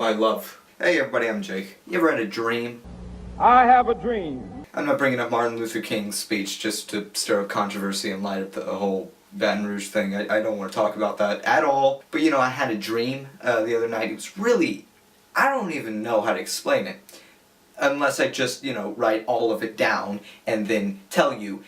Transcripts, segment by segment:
my love. Hey everybody, I'm Jake. You ever had a dream? I have a dream. I'm not bringing up Martin Luther King's speech just to stir up controversy in light of the whole Baton Rouge thing. I don't want to talk about that at all. But you know, I had a dream the other night. It was really, I don't even know how to explain it. Unless I just, you know, write all of it down and then tell you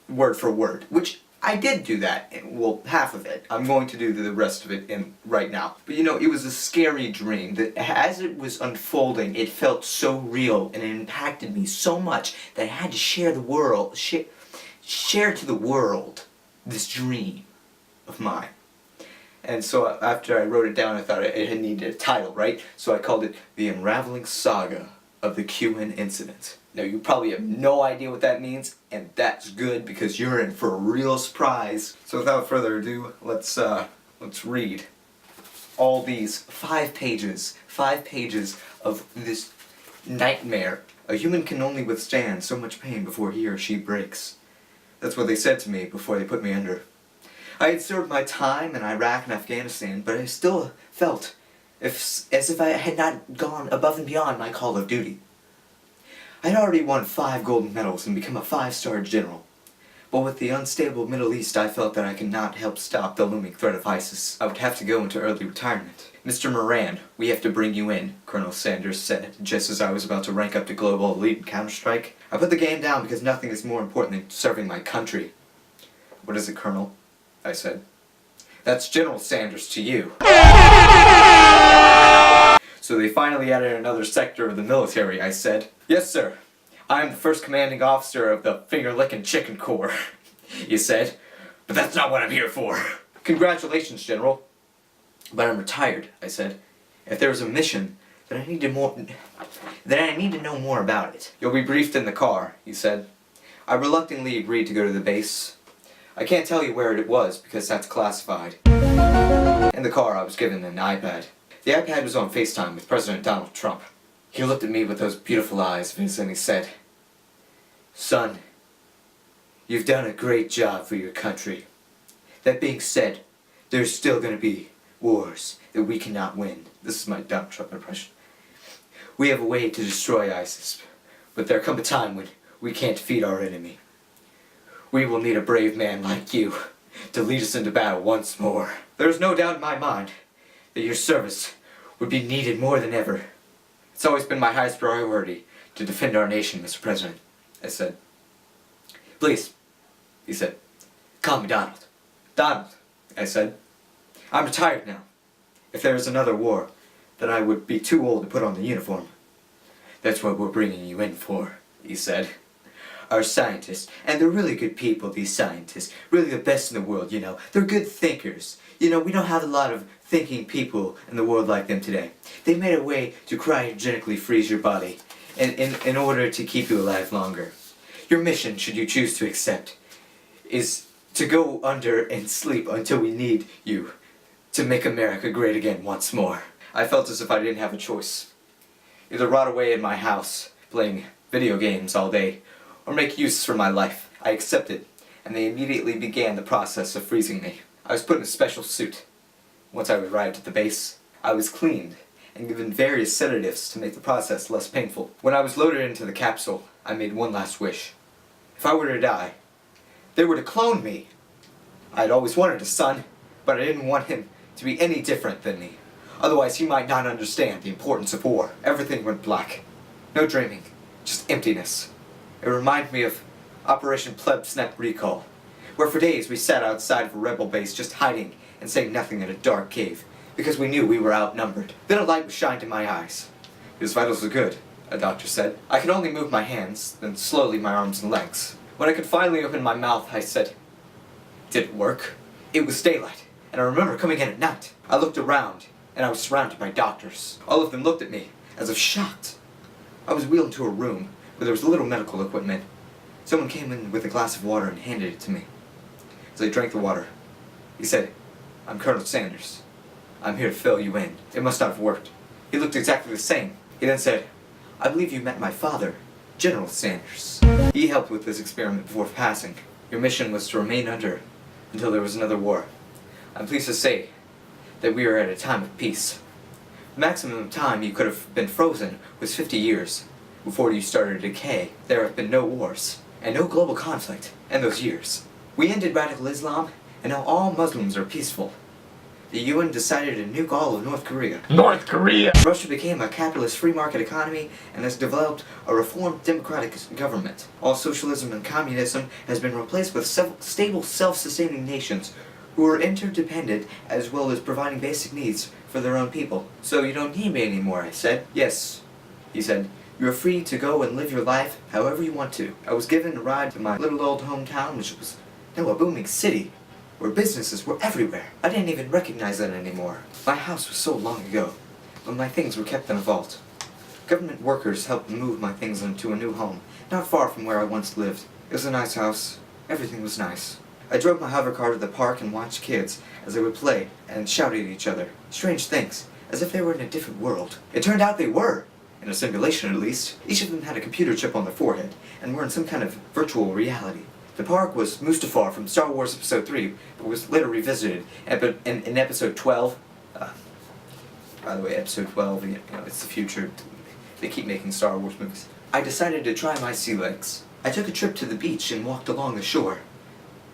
word for word. Which I did do that. Well, half of it. I'm going to do the rest of it right now. But you know, it was a scary dream that as it was unfolding, it felt so real and it impacted me so much that I had to share the world, share to the world this dream of mine. And so after I wrote it down, I thought it had needed a title, right? So I called it The Unraveling Saga of the QN Incident. Now you probably have no idea what that means, and that's good because you're in for a real surprise. So without further ado, let's read all these 5 pages of this nightmare. A human can only withstand so much pain before he or she breaks. That's what they said to me before they put me under. I had served my time in Iraq and Afghanistan, but I still felt as if I had not gone above and beyond my call of duty. I had already won 5 golden medals and become a 5-star general. But with the unstable Middle East, I felt that I could not help stop the looming threat of ISIS. I would have to go into early retirement. Mr. Moran, we have to bring you in, Colonel Sanders said, just as I was about to rank up to global elite in Counter-Strike. I put the game down because nothing is more important than serving my country. What is it, Colonel? I said. That's General Sanders to you. So they finally added another sector of the military, I said. Yes, sir. I am the first commanding officer of the Finger-Lickin' Chicken Corps, you said. But that's not what I'm here for. Congratulations, General. But I'm retired, I said. If there was a mission, then I need to know more about it. You'll be briefed in the car, he said. I reluctantly agreed to go to the base. I can't tell you where it was because that's classified. In the car, I was given an iPad. The iPad was on FaceTime with President Donald Trump. He looked at me with those beautiful eyes of his and he said, "Son, you've done a great job for your country. That being said, there's still going to be wars that we cannot win." This is my Donald Trump impression. "We have a way to destroy ISIS, but there come a time when we can't defeat our enemy. We will need a brave man like you to lead us into battle once more. There is no doubt in my mind that your service would be needed more than ever. It's always been my highest priority to defend our nation, Mr. President," I said. "Please," he said. "Call me Donald." "Donald," I said. "I'm retired now. If there is another war, then I would be too old to put on the uniform." "That's what we're bringing you in for," he said. "Our scientists, and they're really good people, these scientists, really the best in the world, you know. They're good thinkers. You know, we don't have a lot of thinking people in the world like them today. They made a way to cryogenically freeze your body in order to keep you alive longer. Your mission, should you choose to accept, is to go under and sleep until we need you to make America great again once more." I felt as if I didn't have a choice. Either rot away in my house, playing video games all day, or make use for my life. I accepted, and they immediately began the process of freezing me. I was put in a special suit. Once I arrived at the base, I was cleaned and given various sedatives to make the process less painful. When I was loaded into the capsule, I made one last wish. If I were to die, they were to clone me. I had always wanted a son, but I didn't want him to be any different than me. Otherwise, he might not understand the importance of war. Everything went black. No dreaming, just emptiness. It reminded me of Operation Pleb Snap Recall, where for days we sat outside of a rebel base just hiding and saying nothing in a dark cave, because we knew we were outnumbered. Then a light was shined in my eyes. "His vitals are good," a doctor said. I could only move my hands, then slowly my arms and legs. When I could finally open my mouth, I said, "Did it work?" It was daylight, and I remember coming in at night. I looked around, and I was surrounded by doctors. All of them looked at me, as if shocked. I was wheeled into a room where there was little medical equipment. Someone came in with a glass of water and handed it to me. As I drank the water, he said, "I'm Colonel Sanders. I'm here to fill you in." It must not have worked. He looked exactly the same. He then said, "I believe you met my father, General Sanders. He helped with this experiment before passing. Your mission was to remain under until there was another war. I'm pleased to say that we are at a time of peace. The maximum time you could have been frozen was 50 years. Before you started to decay, there have been no wars, and no global conflict in those years. We ended radical Islam, and now all Muslims are peaceful. The UN decided to nuke all of North Korea. North Korea! Russia became a capitalist free market economy and has developed a reformed democratic government. All socialism and communism has been replaced with stable self-sustaining nations who are interdependent as well as providing basic needs for their own people. So you don't need me anymore, I said. Yes, he said. You're free to go and live your life however you want to. I was given a ride to my little old hometown, which was now a booming city, where businesses were everywhere. I didn't even recognize that anymore. My house was so long ago, but my things were kept in a vault. Government workers helped move my things into a new home, not far from where I once lived. It was a nice house. Everything was nice. I drove my hover car to the park and watched kids as they would play and shout at each other. Strange things, as if they were in a different world. It turned out they were, in a simulation at least. Each of them had a computer chip on their forehead and were in some kind of virtual reality. The park was Mustafar from Star Wars Episode 3, but was later revisited in Episode 12. By the way, Episode 12, it's the future. They keep making Star Wars movies. I decided to try my sea legs. I took a trip to the beach and walked along the shore.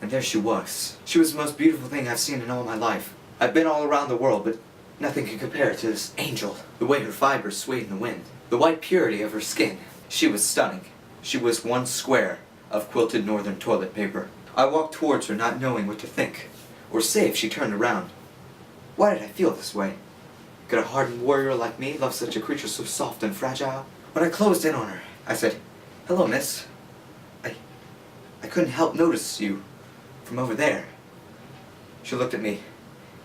And there she was. She was the most beautiful thing I've seen in all my life. I've been all around the world, but nothing can compare to this angel. The way her fibers swayed in the wind. The white purity of her skin. She was stunning. She was one square of quilted northern toilet paper. I walked towards her not knowing what to think, or say if she turned around. Why did I feel this way? Could a hardened warrior like me love such a creature so soft and fragile? When I closed in on her, I said, "Hello, miss. I couldn't help notice you from over there." She looked at me.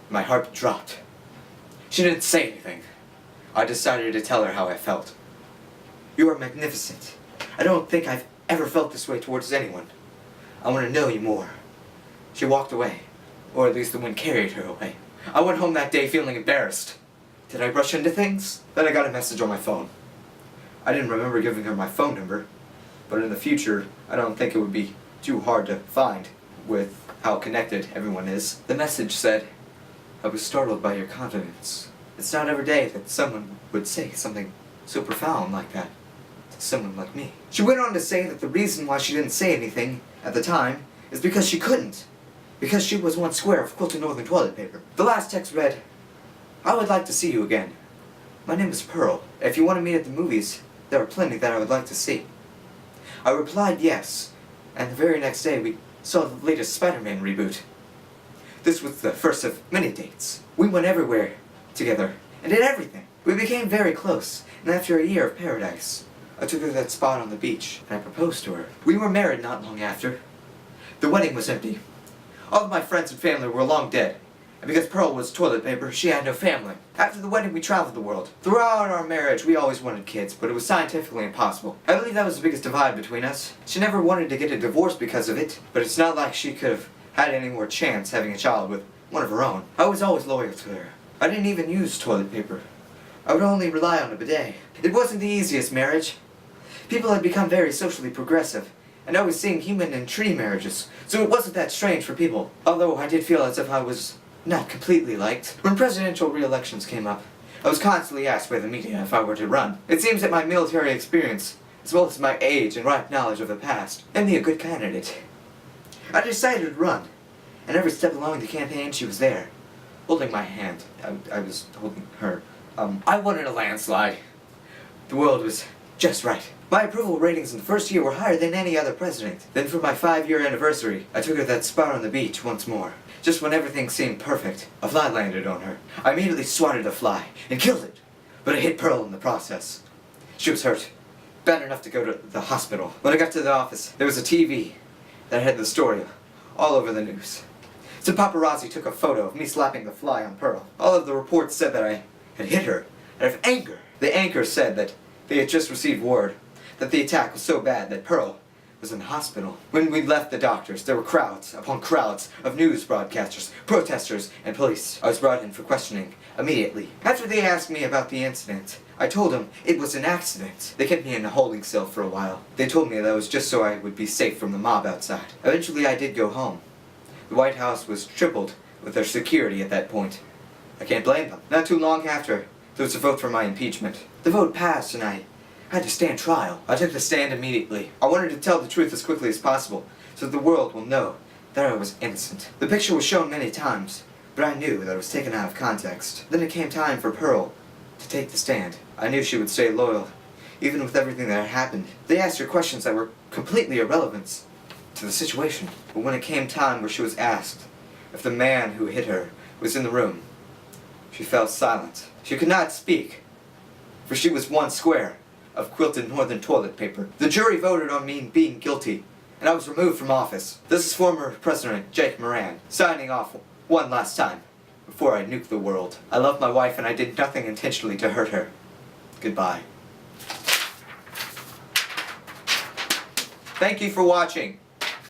My heart dropped. She didn't say anything. I decided to tell her how I felt. "You are magnificent. I don't think I've ever felt this way towards anyone. I want to know you more." She walked away, or at least the wind carried her away. I went home that day feeling embarrassed. Did I rush into things? Then I got a message on my phone. I didn't remember giving her my phone number, but in the future, I don't think it would be too hard to find with how connected everyone is. The message said, "I was startled by your confidence. It's not every day that someone would say something so profound like that to someone like me." She went on to say that the reason why she didn't say anything at the time is because she couldn't. Because she was one square of quilted northern toilet paper. The last text read, "I would like to see you again. My name is Pearl. If you want to meet at the movies, there are plenty that I would like to see." I replied yes, and the very next day we saw the latest Spider-Man reboot. This was the first of many dates. We went everywhere together and did everything. We became very close, and after a year of paradise, I took her to that spot on the beach and I proposed to her. We were married not long after. The wedding was empty. All of my friends and family were long dead, and because Pearl was toilet paper, she had no family. After the wedding, we traveled the world. Throughout our marriage, we always wanted kids, but it was scientifically impossible. I believe that was the biggest divide between us. She never wanted to get a divorce because of it, but it's not like she could have had any more chance having a child with one of her own. I was always loyal to her. I didn't even use toilet paper. I would only rely on a bidet. It wasn't the easiest marriage. People had become very socially progressive, and I was seeing human and tree marriages, so it wasn't that strange for people. Although I did feel as if I was not completely liked. When presidential re-elections came up, I was constantly asked by the media if I were to run. It seems that my military experience, as well as my age and ripe knowledge of the past, made me a good candidate. I decided to run, and every step along the campaign she was there, holding my hand. I was holding her. I wanted a landslide. The world was just right. My approval ratings in the first year were higher than any other president. Then for my 5-year anniversary, I took her to that spot on the beach once more. Just when everything seemed perfect, a fly landed on her. I immediately swatted the fly and killed it, but it hit Pearl in the process. She was hurt, bad enough to go to the hospital. When I got to the office, there was a TV that had the story all over the news. Some paparazzi took a photo of me slapping the fly on Pearl. All of the reports said that I had hit her out of anger. The anchor said that they had just received word that the attack was so bad that Pearl was in the hospital. When we left the doctors, there were crowds upon crowds of news broadcasters, protesters, and police. I was brought in for questioning immediately. After they asked me about the incident, I told them it was an accident. They kept me in a holding cell for a while. They told me that was just so I would be safe from the mob outside. Eventually I did go home. The White House was tripled with their security at that point. I can't blame them. Not too long after, There was a vote for my impeachment. The vote passed and I had to stand trial. I took the stand immediately. I wanted to tell the truth as quickly as possible, so that the world will know that I was innocent. The picture was shown many times, but I knew that it was taken out of context. Then it came time for Pearl to take the stand. I knew she would stay loyal, even with everything that had happened. They asked her questions that were completely irrelevant to the situation. But when it came time where she was asked if the man who hit her was in the room, she fell silent. She could not speak, for she was one square of quilted northern toilet paper. The jury voted on me being guilty, and I was removed from office. This is former President Jake Moran, signing off one last time before I nuke the world. I love my wife and I did nothing intentionally to hurt her. Goodbye. Thank you for watching.